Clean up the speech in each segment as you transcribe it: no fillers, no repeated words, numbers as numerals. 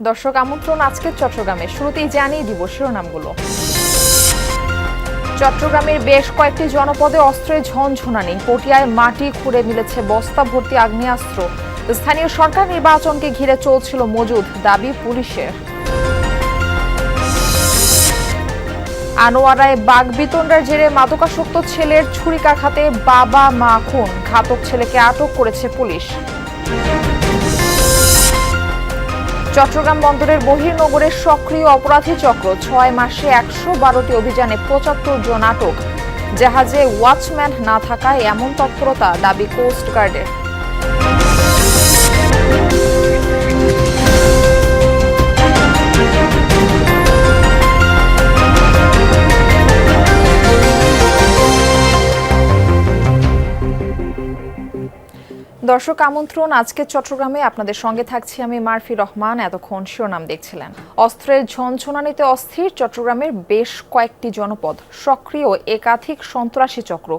দর্শক আমন্ত্রণ আজকের চট্টগ্রামে। শুরুতেই জানিয়ে দিব শিরোনামগুলো। চট্টগ্রামের বেশ কয়েকটি জনপদে অস্ত্রের ঝনঝনানি, পটিয়ায় মাটি খুঁড়ে মিলেছে বস্তা ভর্তি আগ্নেয়াস্ত্র। স্থানীয় সরকার নির্বাচনকে ঘিরে চলছিল মজুদ, দাবি পুলিশের। আনোয়ারায় বাগবিতণ্ডার জেরে মাদকাসক্ত ছেলের ছুরিকাঘাতে বাবা মা খুন, ঘাতক ছেলেকে আটক করেছে পুলিশ। চট্টগ্রাম বন্দরের বহির্নগরের সক্রিয় অপরাধী চক্র, 6 মাসে 112টি অভিযানে 75 জন আটক। জাহাজে ওয়াচম্যান না থাকায় এমন তৎপরতা, দাবি কোস্ট গার্ডের। দর্শক আমন্ত্রণ আজকে চট্টগ্রামে, আপনাদের সঙ্গে থাকছি আমি মারফি রহমান। এতক্ষণ শিরোনাম দেখছিলেন। অস্ত্রের ঝনঝনানিতে অস্থির চট্টগ্রামের বেশ কয়েকটি জনপদ, সক্রিয় একাধিক সন্ত্রাসী চক্র।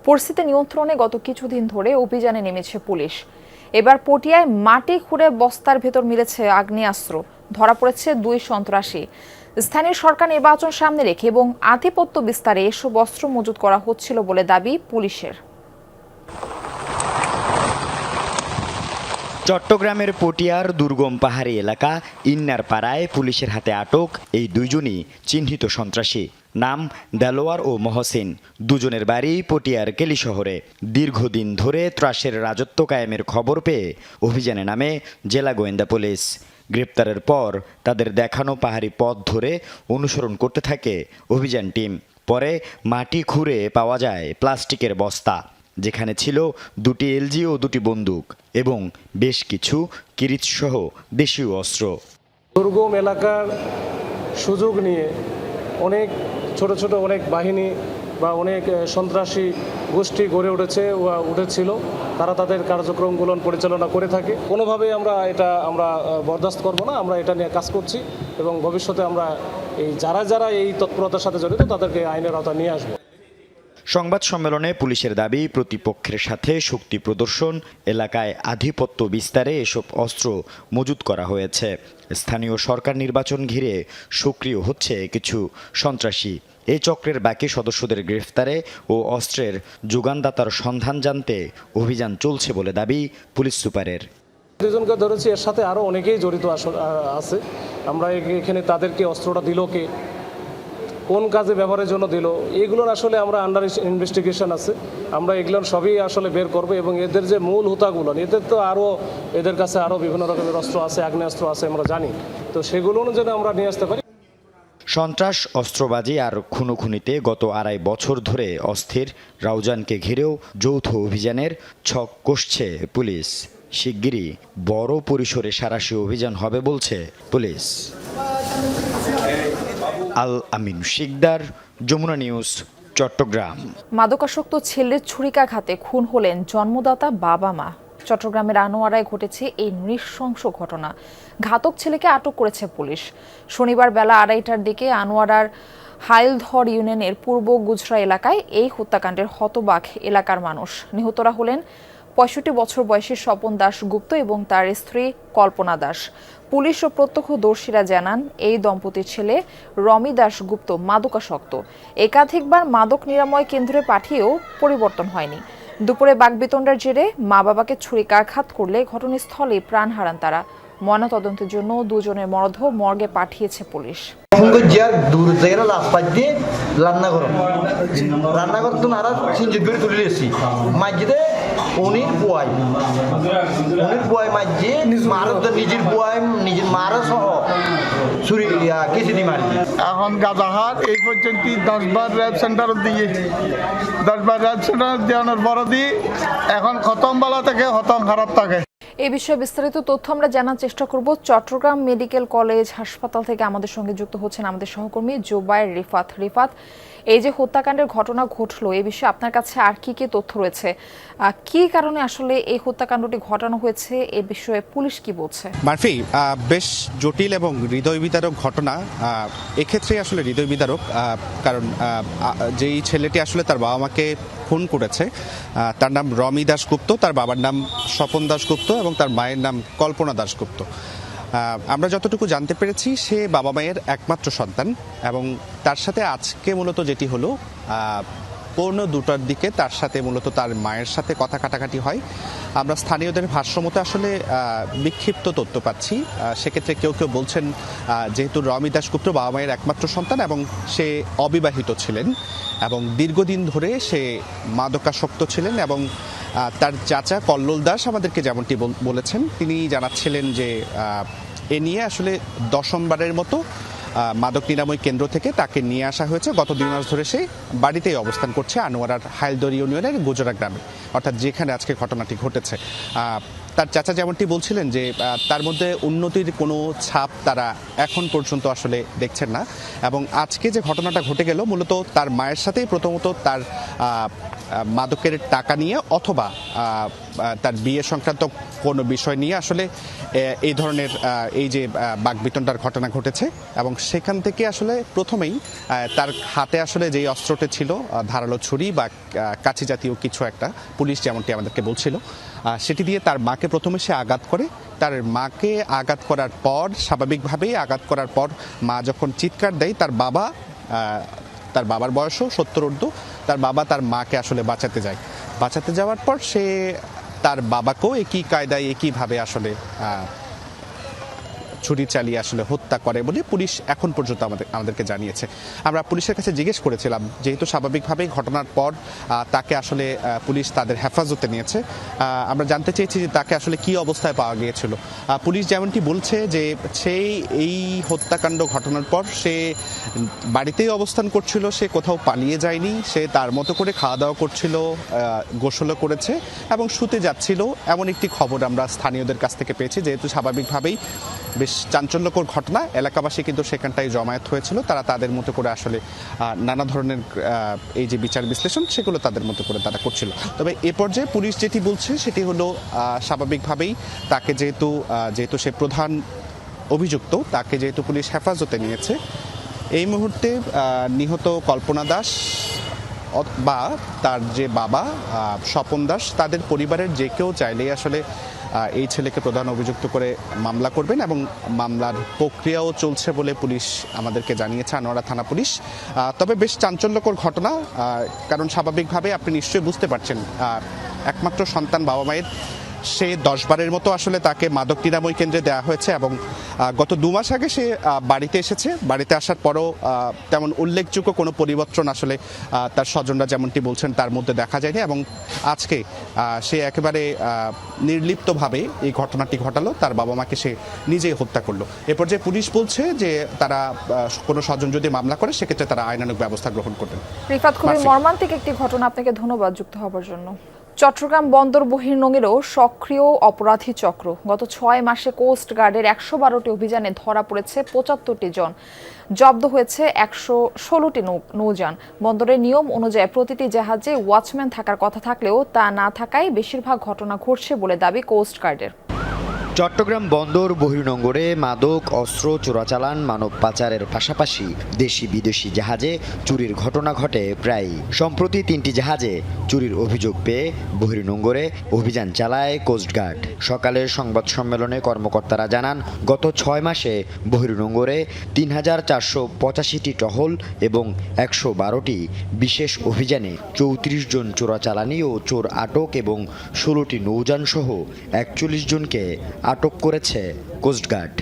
পরিস্থিতি নিয়ন্ত্রণে গত কিছুদিন ধরে অভিযানে নেমেছে পুলিশ। এবার পটিয়ায় মাটি খুঁড়ে বস্তার ভেতর মিলেছে আগ্নেয়াস্ত্র, ধরা পড়েছে 2 সন্ত্রাসী। স্থানীয় সরকার নির্বাচন সামনে রেখে এবং আধিপত্য বিস্তারে এসব অস্ত্র মজুত করা হচ্ছিল বলে দাবি পুলিশের। চট্টগ্রামের পটিয়ার দুর্গম পাহাড়ি এলাকা ইন্নার পাড়ায় পুলিশের হাতে আটক এই 2 জনই চিহ্নিত সন্ত্রাসী। নাম দেলোয়ার ও মহসিন। দুজনের বাড়ি পটিয়ার কেলি শহরে। দীর্ঘদিন ধরে ত্রাসের রাজত্ব কায়েমের খবর পেয়ে অভিযানে নামে জেলা গোয়েন্দা পুলিশ। গ্রেপ্তারের পর তাদের দেখানো পাহাড়ি পথ ধরে অনুসরণ করতে থাকে অভিযান টিম। পরে মাটি খুঁড়ে পাওয়া যায় প্লাস্টিকের বস্তা, যেখানে ছিল 2টি এলজি ও 2টি বন্দুক এবং বেশ কিছু কিরিচসহ দেশীয় অস্ত্র। দুর্গম এলাকার সুযোগ নিয়ে অনেক ছোট ছোট অনেক বাহিনী বা অনেক সন্ত্রাসী গোষ্ঠী গড়ে উঠেছিল। তারা তাদের কার্যক্রমগুলো পরিচালনা করে থাকে। কোনোভাবেই আমরা বরদাস্ত করব না। আমরা এটা নিয়ে কাজ করছি এবং ভবিষ্যতে আমরা যারা এই তৎপরতার সাথে জড়িত তাদেরকে আইনের আওতায় নিয়ে আসবো। সংবাদ সম্মেলনে পুলিশের দাবি, প্রতিপক্ষের সাথে শক্তি প্রদর্শন, এলাকায় আধিপত্য বিস্তারে এসব অস্ত্র মজুত করা হয়েছে। স্থানীয় সরকার নির্বাচন ঘিরে সক্রিয় হচ্ছে কিছু সন্ত্রাসী। এই চক্রের বাকি সদস্যদের গ্রেফতারে ও অস্ত্রের যোগানদাতার সন্ধান জানতে অভিযান চলছে বলে দাবি পুলিশ সুপারের। 2 জনকে ধরেছি, এর সাথে আরও অনেকেই জড়িত আছে। আমরা এখানে তাদেরকে অস্ত্রটা দিল কে, কোন কাজে ব্যবহারের জন্য দিল, এগুলোর আসলে আমরা আন্ডার ইনভেস্টিগেশন আছে। আমরা এগুলোর সবই আসলে বের করব এবং এদের যে মূল হুতাগুলো, এদের কাছে আরও বিভিন্ন রকমের অস্ত্র আছে, আগ্নেয়াস্ত্র আছে, আমরা জানি। তো সেগুলো যেন আমরা নিয়ে আসতে পারি। সন্ত্রাস, অস্ত্রবাজি আর খুনোখুনিতে গত 2.5 বছর ধরে অস্থির রাউজানকে ঘিরেও যৌথ অভিযানের ছক কষছে পুলিশ। শিগগিরই বড় পরিসরে সাঁড়াশি অভিযান হবে বলছে পুলিশ। আল আমিন শিকদার, যমুনা নিউজ, চট্টগ্রাম। মাদকাসক্ত ছেলের ছুরিকাঘাতে খুন হলেন জন্মদাতা বাবা মা। চট্টগ্রামের আনোয়ারায় ঘটেছে এই নৃশংস ঘটনা। ঘাতক ছেলেকে আটক করেছে পুলিশ। শনিবার বেলা 2:30টার দিকে আনোয়ারার হাইলধর ইউনিয়নের পূর্ব গুজরা এলাকায় এই হত্যাকাণ্ডের হতবাক এলাকার মানুষ। নিহতরা হলেন 65 বছর বয়সী স্বপন দাশগুপ্ত এবং তার স্ত্রী কল্পনা দাস। পুলিশ ও প্রত্যক্ষদর্শীরা জানান, এই দম্পতির ছেলে রমি দাশগুপ্ত মাদকাসক্ত। একাধিকবার মাদক নিরাময় কেন্দ্রে পাঠিয়েও পরিবর্তন হয়নি। দুপুরে বাগবিতণ্ডার জেরে মা বাবাকে ছুরিকাঘাত করলে ঘটনাস্থলে প্রাণ হারান তারা। ময়নাতদন্তের জন্য 2 জনের মরদেহ মর্গে পাঠিয়েছে পুলিশ। রান্নাঘর তো নারা সিঞ্জিত করে তুলে এসেছি মাঝে উনির বুয়াই মাঝে নিজের বুয়াই নিজের মারা সহ ছুরি কেসি মারি। এখন গাজাহাট এই পর্যন্ত 10বার র্যাব সেন্টার দিয়ে 10বার র্যাব সেন্টার দেওয়ানোর বড় দিয়ে এখন খতম বালা থেকে খতম খারাপ থাকে। এই বিষয়ে বিস্তারিত তথ্য আমরা জানার চেষ্টা করব। চট্টগ্রাম মেডিকেল কলেজ হাসপাতাল থেকে আমাদের সঙ্গে যুক্ত হচ্ছেন আমাদের সহকর্মী জুবায়ের রিফাত। এই যে হত্যাকাণ্ডের ঘটনা ঘটলো, এই বিষয়ে আপনার কাছে আর কি কি তথ্য রয়েছে? কি কারণে আসলে এই হত্যাকাণ্ডটি ঘটানো হয়েছে, এ বিষয়ে পুলিশ কি বলছে? মারফি, বেশ জটিল এবং হৃদয় বিদারক ঘটনা। এক্ষেত্রে আসলে হৃদয় বিদারক, কারণ যেই ছেলেটি আসলে তার বাবা মাকে খুন করেছে, তার নাম রমি দাশগুপ্ত, তার বাবার নাম স্বপন দাশগুপ্ত এবং তার মায়ের নাম কল্পনা দাশগুপ্ত। আমরা যতটুকু জানতে পেরেছি সে বাবা মায়ের একমাত্র সন্তান এবং তার সাথে আজকে মূলত যেটি হলো পৌনে 2টার দিকে তার সাথে মূলত তার মায়ের সাথে কথা কাটাকাটি হয়। আমরা স্থানীয়দের ভাষ্যমতে আসলে বিক্ষিপ্ত তথ্য পাচ্ছি। সেক্ষেত্রে কেউ কেউ বলছেন যেহেতু রমি দাশগুপ্ত বাবা মায়ের একমাত্র সন্তান এবং সে অবিবাহিত ছিলেন এবং দীর্ঘদিন ধরে সে মাদকাসক্ত ছিলেন এবং তার চাচা কল্লোল দাস আমাদেরকে যেমনটি বলেছেন, তিনি জানাচ্ছিলেন যে এ নিয়ে আসলে 10মবারের মতো মাদক নিরাময় কেন্দ্র থেকে তাকে নিয়ে আসা হয়েছে। গত 2 মাস ধরে সে বাড়িতেই অবস্থান করছে আনোয়ারার হাইলদর ইউনিয়নের গোজরা গ্রামে, অর্থাৎ যেখানে আজকে ঘটনাটি ঘটেছে। তার চাচা যেমনটি বলছিলেন যে তার মধ্যে উন্নতির কোনো ছাপ তারা এখন পর্যন্ত আসলে দেখছেন না এবং আজকে যে ঘটনাটা ঘটে গেল মূলত তার মায়ের সাথেই প্রথমত তার মাদকের টাকা নিয়ে অথবা তার বিয়ে সংক্রান্ত কোনো বিষয় নিয়ে আসলে এই ধরনের এই যে বাকবিতণ্ডার ঘটনা ঘটেছে এবং সেখান থেকে আসলে প্রথমেই তার হাতে আসলে যেই অস্ত্রটি ছিল ধারালো ছুরি বা কাঁচি জাতীয় কিছু একটা, পুলিশ যেমনটি আমাদেরকে বলছিল, সেটি দিয়ে তার মাকে প্রথমে সে আঘাত করে। তার মাকে আঘাত করার পর স্বাভাবিকভাবেই আঘাত করার পর মা যখন চিৎকার দেয় তার বাবার বয়সও 70 ঊর্ধ্ব, তার বাবা তার মাকে আসলে বাঁচাতে যাওয়ার পর সে তার বাবাকেও একই কায়দায় একইভাবে আসলে ছুরি চালিয়ে আসলে হত্যা করে বলে পুলিশ এখন পর্যন্ত আমাদেরকে জানিয়েছে। আমরা পুলিশের কাছে জিজ্ঞেস করেছিলাম, যেহেতু স্বাভাবিকভাবেই ঘটনার পর তাকে আসলে পুলিশ তাদের হেফাজতে নিয়েছে, আমরা জানতে চেয়েছি যে তাকে আসলে কি অবস্থায় পাওয়া গিয়েছিল। পুলিশ যেমনটি বলছে যে সেই এই হত্যাকাণ্ড ঘটনার পর সে বাড়িতেই অবস্থান করছিল, সে কোথাও পালিয়ে যায়নি, সে তার মতো করে খাওয়া দাওয়া করছিল, গোসলও করেছে এবং শুতে যাচ্ছিল, এমন একটি খবর আমরা স্থানীয়দের কাছ থেকে পেয়েছি। যেহেতু স্বাভাবিকভাবেই বেশ চাঞ্চল্যকর ঘটনা, এলাকাবাসী কিন্তু সেখানটায় জমায়েত হয়েছিল, তারা তাদের মতো করে আসলে নানা ধরনের এই যে বিচার বিশ্লেষণ সেগুলো তাদের মতো করে তারা করছিল। তবে এ পর্যায়ে পুলিশ যেটি বলছে সেটি হলো স্বাভাবিকভাবেই তাকে যেহেতু সে প্রধান অভিযুক্ত, তাকে যেহেতু পুলিশ হেফাজতে নিয়েছে, এই মুহূর্তে নিহত কল্পনা দাস বা তার যে বাবা স্বপন দাস, তাদের পরিবারের যে কেউ চাইলেই আসলে এই ছেলেকে প্রধান অভিযুক্ত করে মামলা করবেন এবং মামলার প্রক্রিয়াও চলছে বলে পুলিশ আমাদেরকে জানিয়েছে, আনোয়ারা থানা পুলিশ। তবে বেশ চাঞ্চল্যকর ঘটনা, কারণ স্বাভাবিকভাবে আপনি নিশ্চয়ই বুঝতে পারছেন একমাত্র সন্তান বাবা মায়ের, সে 10 বারের মতো আসলে তাকে মাদক নিরাময় কেন্দ্রে দেওয়া হয়েছে এবং গত 2 মাস আগে সে বাড়িতে এসেছে। বাড়িতে আসার পরও তেমন উল্লেখযোগ্য কোনো পরিবর্তন আসলে তার স্বজনরা যেমনটি বলছেন তার মধ্যে দেখা যায়নি এবং আজকে সে একেবারে নির্লিপ্তভাবে এই ঘটনাটি ঘটালো, তার বাবা মাকে সে নিজেই হত্যা করলো। এ পর্যায়ে পুলিশ বলছে যে তারা কোনো স্বজন যদি মামলা করে সেক্ষেত্রে তারা আইনানুগ ব্যবস্থা গ্রহণ করবেন। রিফাত, খুবই মর্মান্তিক একটি ঘটনা, আপনাকে ধন্যবাদ যুক্ত হবার জন্য। চট্টগ্রাম বন্দর বহির্নোঙরেও সক্রিয় অপরাধী চক্র। গত 6 মাসে কোস্ট গার্ডের 112টি অভিযানে ধরা পড়েছে 75টি জন, জব্দ হয়েছে 116টি নৌযান। বন্দরের নিয়ম অনুযায়ী প্রতিটি জাহাজে ওয়াচম্যান থাকার কথা থাকলেও তা না থাকায় বেশিরভাগ ঘটনা ঘটছে বলে দাবি কোস্ট গার্ডের। চট্টগ্রাম বন্দর বহির্নোঙরে মাদক, অস্ত্র চোরাচালান, মানব পাচারের পাশাপাশি দেশি বিদেশি জাহাজে চুরির ঘটনা ঘটে প্রায়। সম্প্রতি 3টি জাহাজে চুরির অভিযোগ পেয়ে বহির্নোঙরে অভিযান চালায় কোস্টগার্ড। সকালের সংবাদ সম্মেলনে কর্মকর্তারা জানান, গত 6 মাসে বহির্নোঙরে 3485টি টহল এবং 112টি বিশেষ অভিযানে 34 জন চোরাচালানি ও চোর আটক এবং 16টি নৌযান সহ 41 জনকে আটক করেছে কোস্টগার্ড।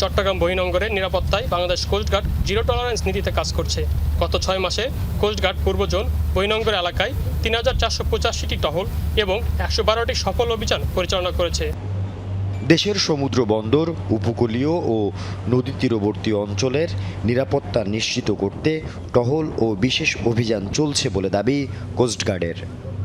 চট্টগ্রাম বহির্নোঙরের নিরাপত্তায় বাংলাদেশ কোস্টগার্ড জিরো টলারেন্স নীতিতে কাজ করছে। গত 6 মাসে কোস্টগার্ড পূর্ব জোন বহির্নোঙর এলাকায় 3485টি টহল এবং 112টি সফল অভিযান পরিচালনা করেছে। দেশের সমুদ্র বন্দর, উপকূলীয় ও নদী তীরবর্তী অঞ্চলের নিরাপত্তা নিশ্চিত করতে টহল ও বিশেষ অভিযান চলছে বলে দাবি কোস্টগার্ডের।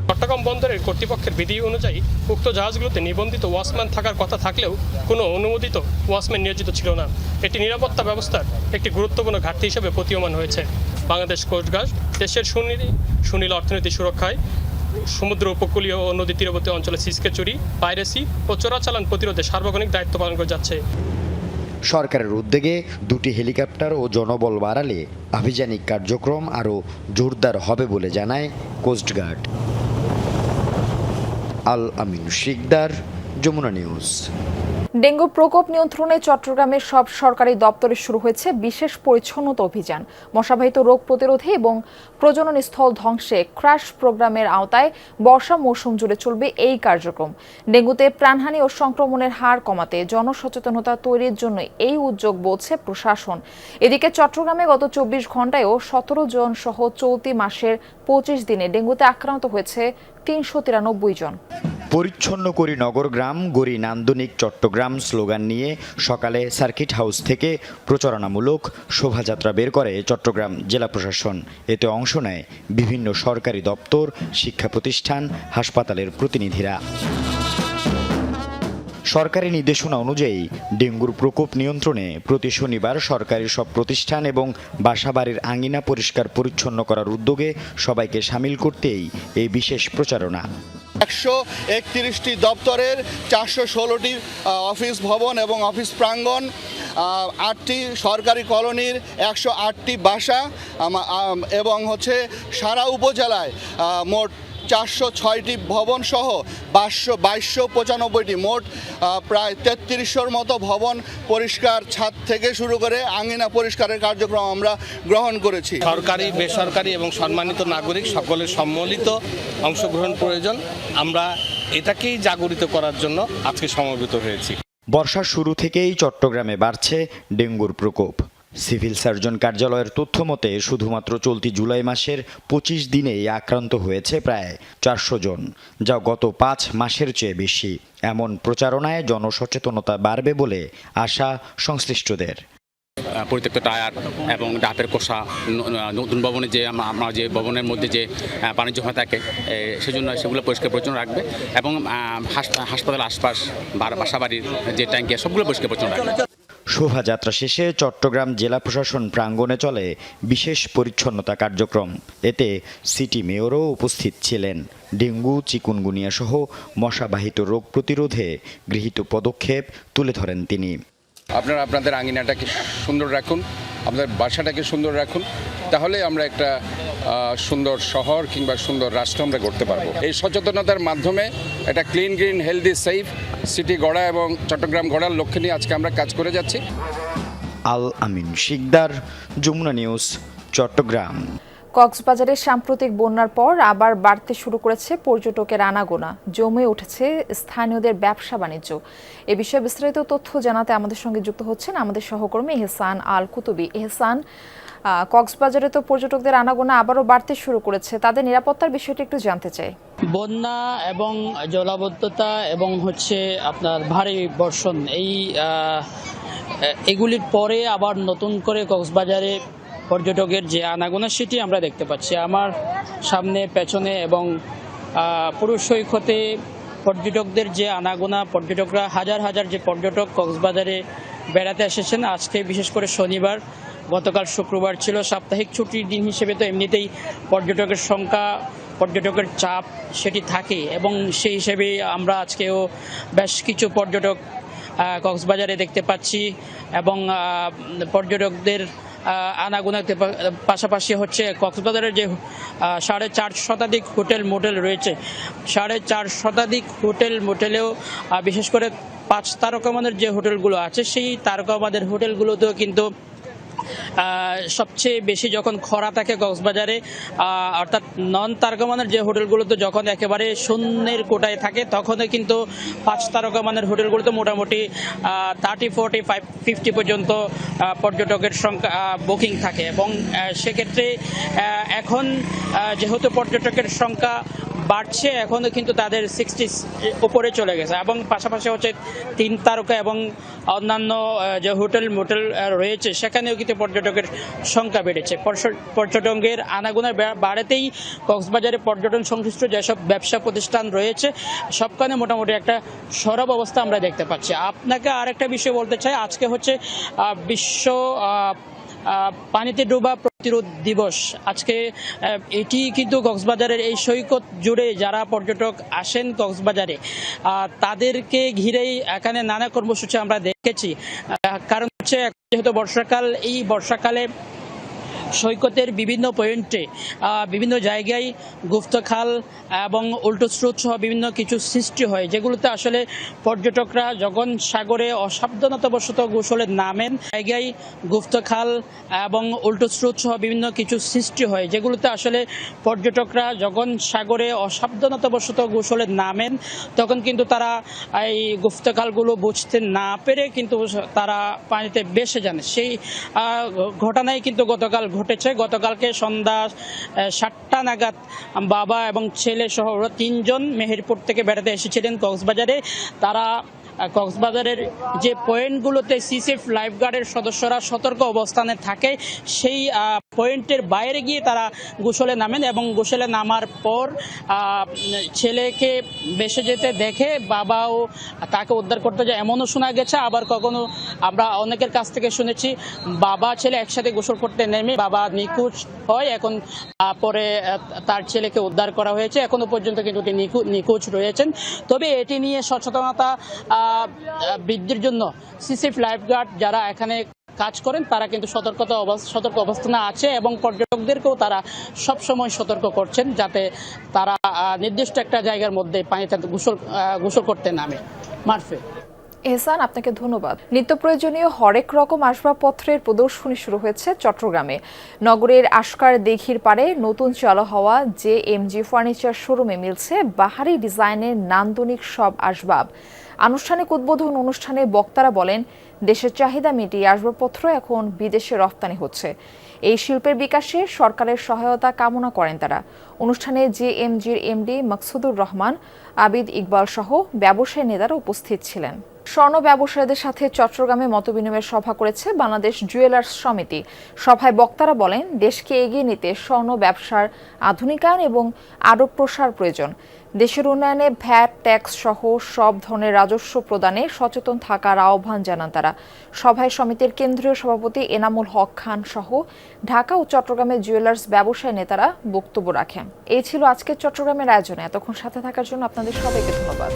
চট্টগ্রাম বন্দরের কর্তৃপক্ষের বিধি অনুযায়ী উক্ত জাহাজগুলোতে নিবন্ধিত ওয়াচম্যান থাকার কথা থাকলেও কোনো অনুমোদিত ওয়াচম্যান নিয়োজিত ছিল না। এটি নিরাপত্তা ব্যবস্থার একটি গুরুত্বপূর্ণ ঘাটতি হিসেবে প্রতীয়মান হয়েছে। বাংলাদেশ কোস্টগার্ড দেশের সুনীল অর্থনীতি সুরক্ষায়, সমুদ্র উপকূলীয় ও নদী তীরবর্তী অঞ্চলে সিসকে চুরি, পাইরেসি ও চোরাচালান প্রতিরোধে সার্বক্ষণিক দায়িত্ব পালন করে যাচ্ছে। সরকারের উদ্যোগে 2টি হেলিকপ্টার ও জনবল বাড়ালে আভিযানিক কার্যক্রম আরও জোরদার হবে বলে জানায় কোস্টগার্ড। আল আমিন শিকদার, যমুনা নিউজ। ডেঙ্গু প্রকোপ নিয়ন্ত্রণে চট্টগ্রামের সব সরকারি দপ্তরে শুরু হয়েছে বিশেষ পরিচ্ছন্নতা অভিযান। মশাবাহিত রোগ প্রতিরোধে এবং প্রজনন স্থল ধ্বংসে ক্রাশ প্রোগ্রামের আওতায় বর্ষা মৌসুম জুড়ে চলবে এই কার্যক্রম। ডেঙ্গুতে প্রাণহানি ও সংক্রমণের হার কমাতে জনসচেতনতা তৈরির জন্য এই উদ্যোগ বলছে প্রশাসন। এদিকে চট্টগ্রামে গত 24 ঘন্টায়ও 17 জন সহ চলতি মাসের 25 দিনে ডেঙ্গুতে আক্রান্ত হয়েছে 393 জন। পরিচ্ছন্ন করি নগরগ্রাম গড়ি নান্দনিক চট্টগ্রাম স্লোগান নিয়ে সকালে সার্কিট হাউস থেকে প্রচারণামূলক শোভাযাত্রা বের করে চট্টগ্রাম জেলা প্রশাসন। এতে অংশ নেয় বিভিন্ন সরকারি দপ্তর, শিক্ষা প্রতিষ্ঠান, হাসপাতালের প্রতিনিধিরা। সরকারি নির্দেশনা অনুযায়ী ডেঙ্গুর প্রকোপ নিয়ন্ত্রণে প্রতি শনিবার সরকারি সব প্রতিষ্ঠান এবং বাসাবাড়ির আঙিনা পরিষ্কার পরিচ্ছন্ন করার উদ্যোগে সবাইকে সামিল করতেই এই বিশেষ প্রচারণা। 131টি দপ্তরের 416টি অফিস ভবন এবং অফিস প্রাঙ্গণ, 8টি সরকারি কলোনির 108টি বাসা এবং সারা উপজেলায় মোট 406টি ভবন সহ 2295টি মোট প্রায় 3300 মতো ভবন পরিষ্কার, ছাদ থেকে শুরু করে আঙিনা পরিষ্কারের কার্যক্রম আমরা গ্রহণ করেছি। সরকারি, বেসরকারি এবং সম্মানিত নাগরিক সকলের সম্মিলিত অংশগ্রহণ প্রয়োজন। আমরা এটাকেই জাগরিত করার জন্য আজকে সমবেত হয়েছি। বর্ষার শুরু থেকেই চট্টগ্রামে বাড়ছে ডেঙ্গুর প্রকোপ। সিভিল সার্জন কার্যালয়ের তথ্য মতে শুধুমাত্র চলতি জুলাই মাসের 25 দিনেই আক্রান্ত হয়েছে প্রায় 400 জন, যা গত 5 মাসের চেয়ে বেশি। এমন প্রচারণায় জনসচেতনতা বাড়বে বলে আশা সংশ্লিষ্টদের। পরিত্যক্ত টায়ার এবং ডাবের কোষা, নতুন ভবনে আমরা যে ভবনের মধ্যে যে পানি জমা থাকে সেজন্য সেগুলো পরিষ্কার পরিচ্ছন্ন রাখবে এবং হাসপাতালের আশপাশ বাসাবাড়ির যে ট্যাঙ্কি সবগুলো পরিষ্কার পরিচ্ছন্ন রাখবে। শোভাযাত্রা শেষে চট্টগ্রাম জেলা প্রশাসন প্রাঙ্গণে চলে বিশেষ পরিচ্ছন্নতা কার্যক্রম। এতে সিটি মেয়রও উপস্থিত ছিলেন। ডেঙ্গু, চিকুনগুনিয়া সহ মশাবাহিত রোগ প্রতিরোধে গৃহীত পদক্ষেপ তুলে ধরেন তিনি। আপনারা আপনাদের আঙিনাটাকে সুন্দর রাখুন, আপনাদের বাসাটাকে সুন্দর রাখুন, তাহলে আমরা একটা সুন্দর শহর কিংবা সুন্দর রাষ্ট্র আমরা গড়তে পারবো। এই সচেতনতার মাধ্যমে একটা clean, green, healthy, safe city গড়া এবং চট্টগ্রাম গড়ার লক্ষ্যে নিয়ে আজকে আমরা কাজ করে যাচ্ছি। আল আমিন শিকদার, যমুনা নিউজ, চট্টগ্রাম। কক্সবাজারের সাম্প্রতিক বন্যার পর আবার বাড়তে শুরু করেছে পর্যটকের আনাগোনা, জমে উঠেছে স্থানীয়দের ব্যবসা বাণিজ্য। এ বিষয়ে বিস্তারিত তথ্য জানাতে আমাদের সঙ্গে যুক্ত হচ্ছেন আমাদের সহকর্মী এহসান আল কুতুবী। এহসান, কক্সবাজারে তো পর্যটকদের আনাগোনা আবারও বাড়তে শুরু করেছে, তাদের নিরাপত্তার বিষয়টি একটু জানতে চাই। বন্যা এবং জলাবদ্ধতা এবং আপনার ভারী বর্ষণ এগুলির পরে আবার নতুন করে কক্সবাজারে পর্যটকের যে আনাগোনা সেটি আমরা দেখতে পাচ্ছি। আমার সামনে, পেছনে এবং পুরো সৈকতে পর্যটকদের যে আনাগোনা, পর্যটকরা হাজার হাজার যে পর্যটক কক্সবাজারে বেড়াতে এসেছেন। আজকে বিশেষ করে শনিবার, গতকাল শুক্রবার ছিল সাপ্তাহিক ছুটির দিন হিসেবে, তো এমনিতেই পর্যটকের সংখ্যা, পর্যটকের চাপ সেটি থাকে এবং সেই হিসেবে আমরা আজকেও বেশ কিছু পর্যটক কক্সবাজারে দেখতে পাচ্ছি এবং পর্যটকদের আনাগোনাতে পাশাপাশি কক্সবাজারের যে 4.5 শতাধিক হোটেল মোটেল রয়েছে, 4.5 শতাধিক হোটেল মোটেলেও বিশেষ করে 5 তারকামানের যে হোটেলগুলো আছে সেই তারকামানের হোটেলগুলোতেও কিন্তু সবচেয়ে বেশি যখন খরা থাকে কক্সবাজারে, অর্থাৎ নন তারকামানের যে হোটেলগুলোতে যখন একেবারে শূন্যের কোটায় থাকে, তখনও কিন্তু 5 তারকামানের হোটেলগুলোতে মোটামুটি 30, 45, 50 পর্যন্ত পর্যটকের সংখ্যা বুকিং থাকে এবং সেক্ষেত্রে এখন যেহেতু পর্যটকের সংখ্যা বাড়ছে, এখনও কিন্তু তাদের 60 উপরে চলে গেছে এবং পাশাপাশি 3 তারকা এবং অন্যান্য যে হোটেল মোটেল রয়েছে সেখানেও কিন্তু পর্যটকের সংখ্যা বেড়েছে। পর্যটকের আনাগোনা বাড়াতেই কক্সবাজারে পর্যটন সংশ্লিষ্ট যেসব ব্যবসা প্রতিষ্ঠান রয়েছে সবখানে মোটামুটি একটা সরব অবস্থা আমরা দেখতে পাচ্ছি। আপনাকে আরেকটা বিষয় বলতে চাই, আজকে বিশ্ব পানিতে ডোবা প্রতিরোধ দিবস। আজকে এটি কিন্তু কক্সবাজারের এই সৈকত জুড়ে যারা পর্যটক আসেন কক্সবাজারে তাদেরকে ঘিরেই এখানে নানা কর্মসূচি আমরা দেখেছি। কারণ যেহেতু বর্ষাকাল, এই বর্ষাকালে সৈকতের বিভিন্ন পয়েন্টে বিভিন্ন জায়গায় গুপ্তখাল এবং উল্টো স্রোত সহ বিভিন্ন কিছু সৃষ্টি হয়, যেগুলোতে আসলে পর্যটকরা যখন সাগরে অসাবধানতাবশত গোসলে নামেন, জায়গায় গুপ্তখাল এবং উল্টো স্রোত সহ বিভিন্ন কিছু সৃষ্টি হয়, যেগুলোতে আসলে পর্যটকরা যখন সাগরে অসাবধানতাবশত গোসলে নামেন তখন কিন্তু তারা এই গুপ্তখালগুলো বুঝতে না পেরে কিন্তু তারা পানিতে ভেসে যান। সেই ঘটনাই কিন্তু গতকাল ঘটেছে। গতকালকে সন্ধ্যা 7টা নাগাদ বাবা এবং ছেলে সহ 3 জন মেহেরপুর থেকে বেড়াতে এসেছিলেন কক্সবাজারে। তারা কক্সবাজারের যে পয়েন্টগুলোতে সিসিএফ লাইফগার্ডের সদস্যরা সতর্ক অবস্থানে থাকে সেই পয়েন্টের বাইরে গিয়ে তারা গোসলে নামেন এবং গোসলে নামার পর ছেলেকে ভেসে যেতে দেখে বাবাও তাকে উদ্ধার করতে যায় এমনও শোনা গেছে। আবার কখনো আমরা অনেকের কাছ থেকে শুনেছি বাবা ছেলে একসাথে গোসল করতে নেমে বাবা নিখোঁজ হয়, এখন পরে তার ছেলেকে উদ্ধার করা হয়েছে। এখনো পর্যন্ত কিন্তু তিনি নিখোঁজ রয়েছেন। তবে এটি নিয়ে সচেতনতা বৃদ্ধির জন্য সিসিএফ লাইফগার্ড যারা এখানে কাজ করেন তারা কিন্তু সতর্ক অবস্থানে আছে এবং পর্যটকদেরকেও তারা সবসময় সতর্ক করছেন যাতে তারা নির্দিষ্ট একটা জায়গার মধ্যে পানিতে গোসল করতে নামে। মারফে এহসান, আপনাকে ধন্যবাদ। নিত্য প্রয়োজনীয় হরেক রকম আসবাবপত্রের প্রদর্শনী শুরু হয়েছে চট্টগ্রামে। নগরের আশকার দিঘির পাড়ে নতুন চালু হওয়া JMG ফার্নিচার শোরুমে মিলছে বাহারি ডিজাইনের নান্দনিক সব আসবাব। আনুষ্ঠানিক উদ্বোধন অনুষ্ঠানে বক্তারা বলেন, দেশের চাহিদা মিটিয়ে আসবাবপত্র এখন বিদেশে রপ্তানি হচ্ছে। এই শিল্পের বিকাশে সরকারের সহায়তা কামনা করেন তারা। অনুষ্ঠানে JMGর MD মাকসুদুর রহমান, আবিদ ইকবাল সহ ব্যবসায়ী নেতারা উপস্থিত ছিলেন। স্বর্ণ ব্যবসায়ীদের সাথে চট্টগ্রামে মতবিনিময় সভা করেছে বাংলাদেশ জুয়েলার্স সমিতি। সভায় বক্তারা বলেন, দেশকে এগিয়ে নিতে স্বর্ণ ব্যবসার আধুনিকায়ন এবং আরও প্রসার প্রয়োজন। দেশের উন্নয়নে ভ্যাট ট্যাক্স সহ সব ধরনের রাজস্ব প্রদানে সচেতন থাকার আহ্বান জানান তারা। সভায় সমিতির কেন্দ্রীয় সভাপতি এনামুল হক খান সহ ঢাকা ও চট্টগ্রামের জুয়েলার্স ব্যবসায়ী নেতারা বক্তব্য রাখেন। এই ছিল আজকের চট্টগ্রামের আয়োজনে। এতক্ষণ সাথে থাকার জন্য আপনাদের সবাইকে ধন্যবাদ।